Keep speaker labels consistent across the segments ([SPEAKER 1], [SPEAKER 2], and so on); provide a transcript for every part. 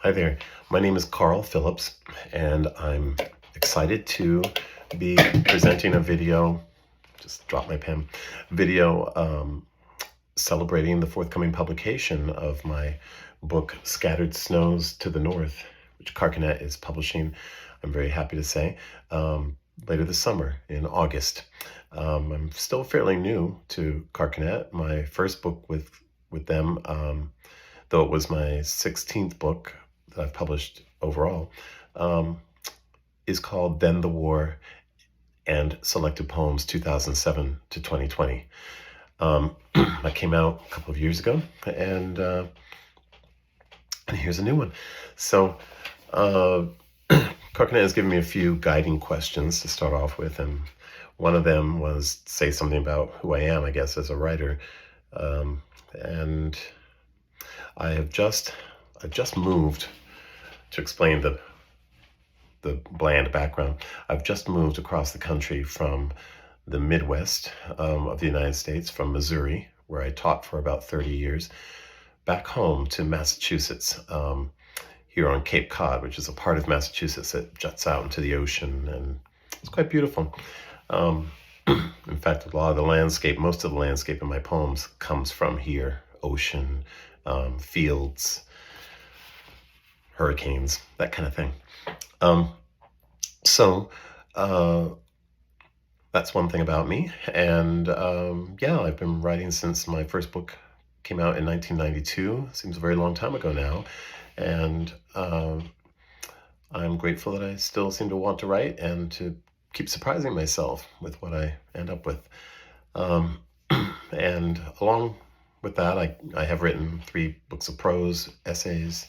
[SPEAKER 1] Hi there. My name is Carl Phillips, and I'm excited to be presenting a video, just drop my pen, video celebrating the forthcoming publication of my book, Scattered Snows to the North, which Carcanet is publishing, I'm very happy to say, later this summer in August. I'm still fairly new to Carcanet. My first book with them, though it was my 16th book that I've published overall, is called Then the War and Selected Poems 2007 to 2020. That came out a couple of years ago, and here's a new one. So Carcanet has given me a few guiding questions to start off with, and one of them was say something about who I am, I guess, as a writer. And I've just moved, to explain the bland background. I've just moved across the country from the Midwest of the United States, from Missouri, where I taught for about 30 years, back home to Massachusetts, here on Cape Cod, which is a part of Massachusetts that juts out into the ocean, and it's quite beautiful. In fact, a lot of the landscape, most of the landscape in my poems comes from here: ocean, fields, hurricanes, that kind of thing. So that's one thing about me. And yeah, I've been writing since my first book came out in 1992. Seems a very long time ago now. And I'm grateful that I still seem to want to write and to keep surprising myself with what I end up with. And along with that, I have written 3 books of prose, essays.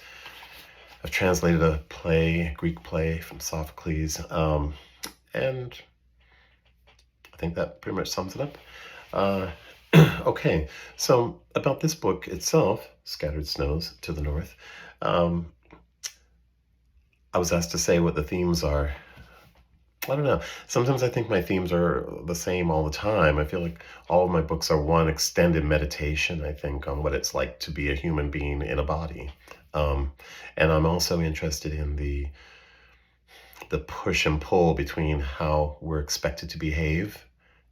[SPEAKER 1] I've translated a play, a Greek play from Sophocles, and I think that pretty much sums it up. Okay, so about this book itself, Scattered Snows to the North, I was asked to say what the themes are. I don't know. Sometimes I think my themes are the same all the time. I feel like all of my books are one extended meditation, I think, on what it's like to be a human being in a body. And I'm also interested in the push and pull between how we're expected to behave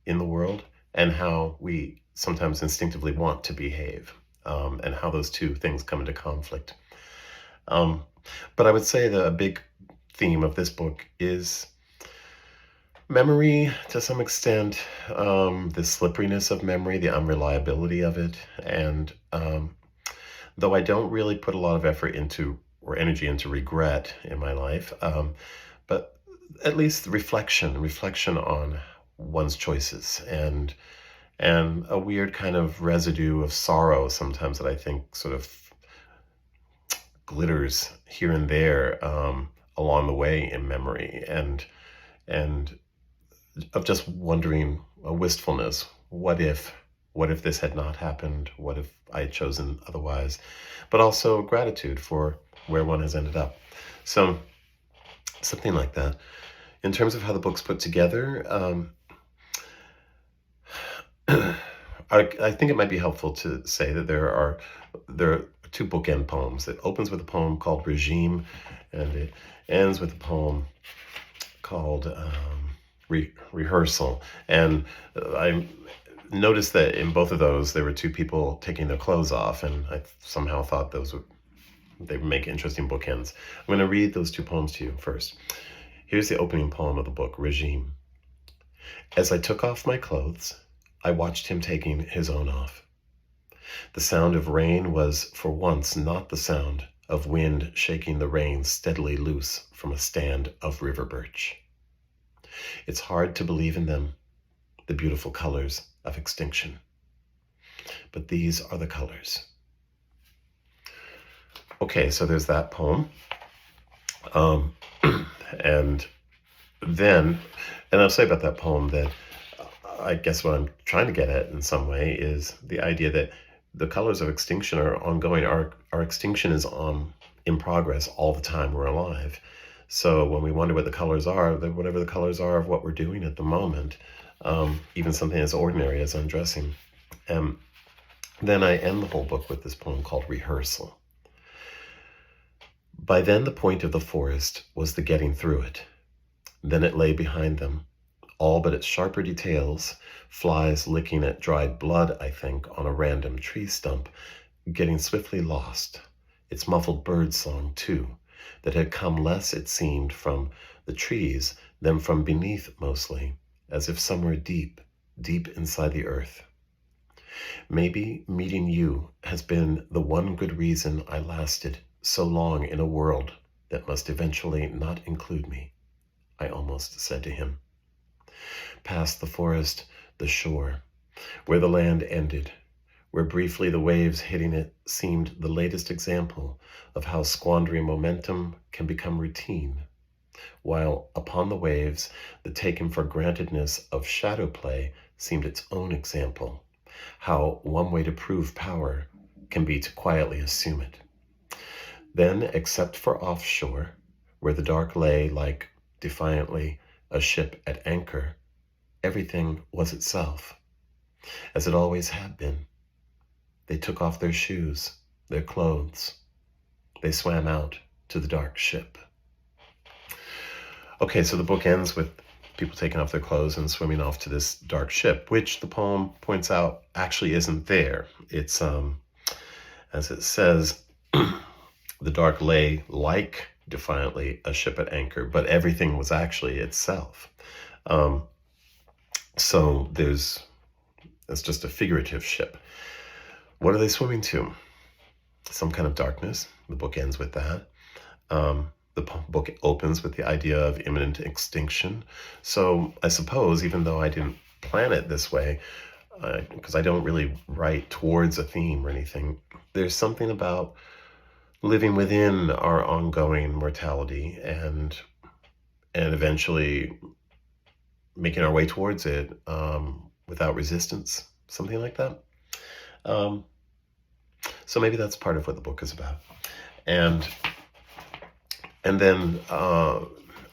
[SPEAKER 1] in the world and how we sometimes instinctively want to behave, and how those two things come into conflict. But I would say that a big theme of this book is memory, to some extent, the slipperiness of memory, the unreliability of it. And though I don't really put a lot of effort into or energy into regret in my life, but at least reflection on one's choices, and a weird kind of residue of sorrow sometimes that I think sort of glitters here and there along the way in memory, and of just wondering, a wistfulness. What if this had not happened? What if I had chosen otherwise? But also gratitude for where one has ended up. So something like that. In terms of how the book's put together, I think it might be helpful to say that there are 2 bookend poems. It opens with a poem called Regime, and it ends with a poem called Rehearsal. And I noticed that in both of those, there were 2 people taking their clothes off, and I somehow thought they would make interesting bookends. I'm going to read those 2 poems to you first. Here's the opening poem of the book, Regime. As I took off my clothes, I watched him taking his own off. The sound of rain was, for once, not the sound of wind shaking the rain steadily loose from a stand of river birch. It's hard to believe in them, the beautiful colors of extinction. But these are the colors. Okay, so there's that poem. And I'll say about that poem that I guess what I'm trying to get at in some way is the idea that the colors of extinction are ongoing. Our extinction is in progress all the time we're alive. So when we wonder what the colors are, whatever the colors are of what we're doing at the moment, even something as ordinary as undressing. Then I end the whole book with this poem called Rehearsal. By then the point of the forest was the getting through it. Then it lay behind them, all but its sharper details, flies licking at dried blood, I think, on a random tree stump, getting swiftly lost. Its muffled bird song, too, that had come less, it seemed, from the trees than from beneath mostly, as if somewhere deep, deep inside the earth. Maybe meeting you has been the one good reason I lasted so long in a world that must eventually not include me, I almost said to him. Past the forest, the shore, where the land ended, where briefly the waves hitting it seemed the latest example of how squandering momentum can become routine, while upon the waves, the taken for grantedness of shadow play seemed its own example, how one way to prove power can be to quietly assume it. Then, except for offshore, where the dark lay like, defiantly, a ship at anchor, everything was itself, as it always had been. They took off their shoes, their clothes. They swam out to the dark ship. Okay, so the book ends with people taking off their clothes and swimming off to this dark ship, which the poem points out actually isn't there. It's, as it says, the dark lay like, defiantly, a ship at anchor, but everything was actually itself. So it's just a figurative ship. What are they swimming to? Some kind of darkness. The book ends with that. The book opens with the idea of imminent extinction. So I suppose, even though I didn't plan it this way, because I don't really write towards a theme or anything, there's something about living within our ongoing mortality and eventually making our way towards it without resistance, something like that. So maybe that's part of what the book is about. And then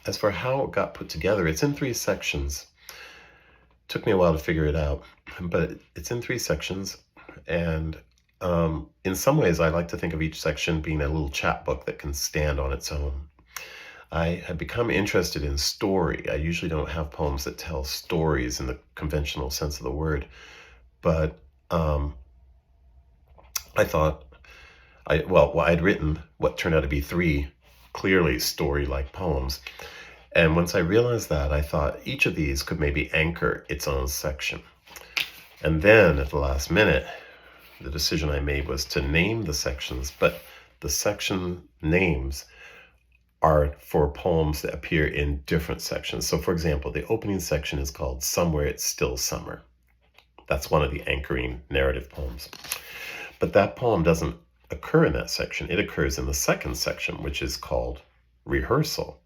[SPEAKER 1] as for how it got put together, it's in 3 sections. Took me a while to figure it out, but it's in 3 sections. And in some ways, I like to think of each section being a little chapbook that can stand on its own. I had become interested in story. I usually don't have poems that tell stories in the conventional sense of the word, but I thought, I'd written what turned out to be 3 clearly story-like poems. And once I realized that, I thought each of these could maybe anchor its own section. And then at the last minute, the decision I made was to name the sections, but the section names are for poems that appear in different sections. So for example, the opening section is called Somewhere It's Still Summer. That's one of the anchoring narrative poems. But that poem doesn't occur in that section. It occurs in the second section, which is called Rehearsal,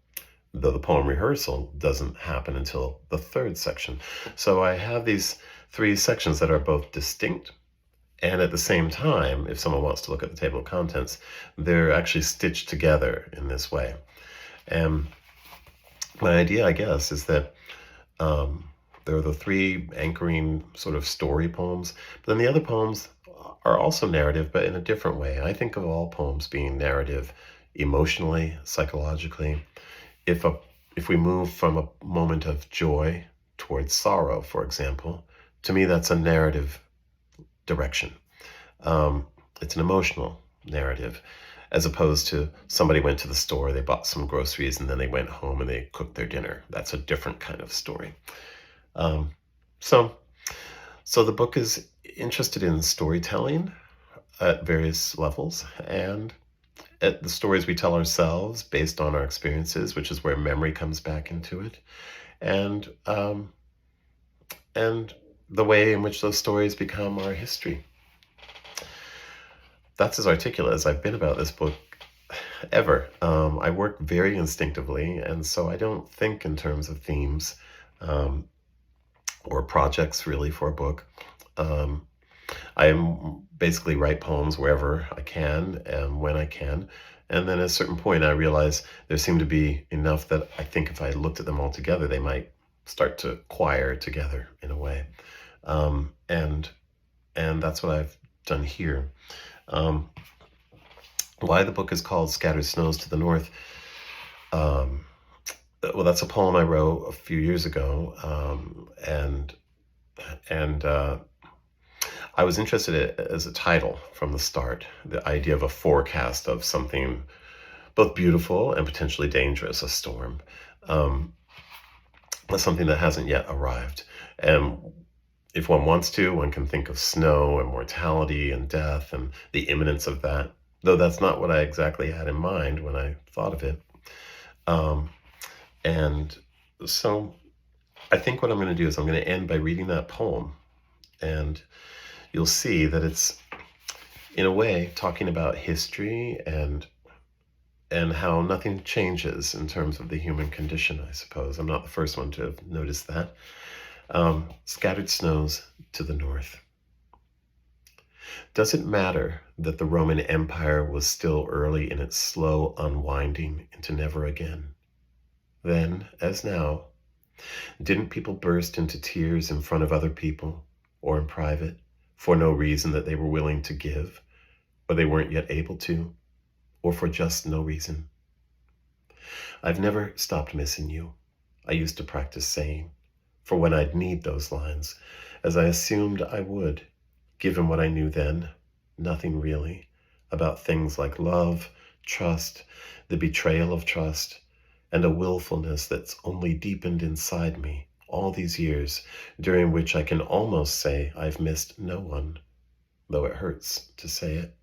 [SPEAKER 1] though the poem Rehearsal doesn't happen until the 3rd section. So I have these 3 sections that are both distinct, and at the same time, if someone wants to look at the table of contents, they're actually stitched together in this way. And my idea, I guess, is that there are the 3 anchoring sort of story poems, but then the other poems are also narrative, but in a different way. I think of all poems being narrative emotionally, psychologically. If we move from a moment of joy towards sorrow, for example, to me that's a narrative direction. It's an emotional narrative, as opposed to somebody went to the store, they bought some groceries, and then they went home and they cooked their dinner. That's a different kind of story. So the book is interested in storytelling at various levels, and at the stories we tell ourselves based on our experiences, which is where memory comes back into it, and the way in which those stories become our history. That's as articulate as I've been about this book ever. I work very instinctively, and so I don't think in terms of themes or projects really for a book. I basically write poems wherever I can and when I can. And then at a certain point, I realize there seem to be enough that I think if I looked at them all together, they might start to choir together in a way. And that's what I've done here. Why the book is called Scattered Snows to the North. Um, well, that's a poem I wrote a few years ago, and I was interested as a title from the start. The idea of a forecast of something both beautiful and potentially dangerous, a storm, um, but something that hasn't yet arrived. And if one wants to, one can think of snow and mortality and death and the imminence of that, though that's not what I exactly had in mind when I thought of it. Um, and so I think what I'm going to do is I'm going to end by reading that poem, and you'll see that it's, in a way, talking about history and how nothing changes in terms of the human condition, I suppose. I'm not the first one to have noticed that. Scattered snows to the north. Does it matter that the Roman Empire was still early in its slow unwinding into never again? Then, as now, didn't people burst into tears in front of other people, or in private, for no reason that they were willing to give, or they weren't yet able to, or for just no reason? I've never stopped missing you, I used to practice saying, for when I'd need those lines, as I assumed I would, given what I knew then, nothing really, about things like love, trust, the betrayal of trust, and a willfulness that's only deepened inside me all these years, during which I can almost say I've missed no one, though it hurts to say it.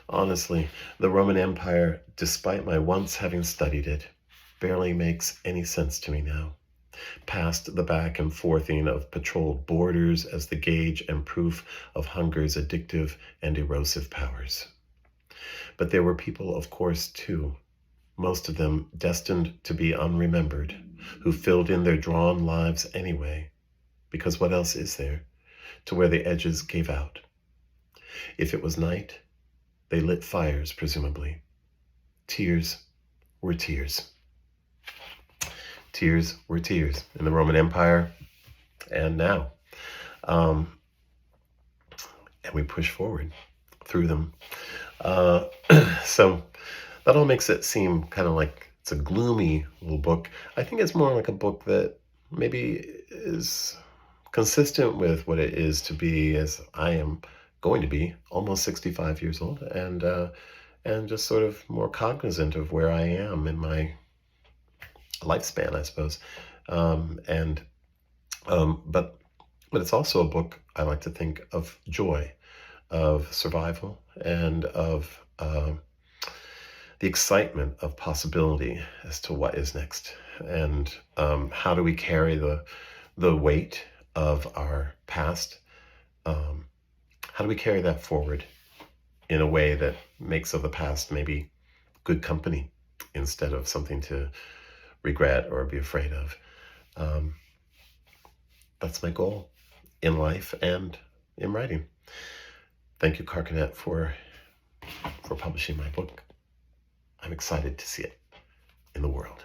[SPEAKER 1] Honestly, the Roman Empire, despite my once having studied it, barely makes any sense to me now, past the back and forthing of patrolled borders as the gauge and proof of hunger's addictive and erosive powers. But there were people, of course, too, most of them destined to be unremembered, who filled in their drawn lives anyway, because what else is there, to where the edges gave out? If it was night, they lit fires, presumably. Tears were tears. Tears were tears in the Roman Empire and now. Um, and we push forward through them. Uh, so that all makes it seem kind of like it's a gloomy little book. I think it's more like a book that maybe is consistent with what it is to be, as I am going to be, almost 65 years old, and just sort of more cognizant of where I am in my lifespan, I suppose. Um, and but it's also a book I like to think of joy, of survival, and of the excitement of possibility as to what is next, and how do we carry the weight of our past. Um, how do we carry that forward in a way that makes of the past maybe good company instead of something to regret or be afraid of? Um, that's my goal in life and in writing. Thank you, Carcanet, for publishing my book. I'm excited to see it in the world.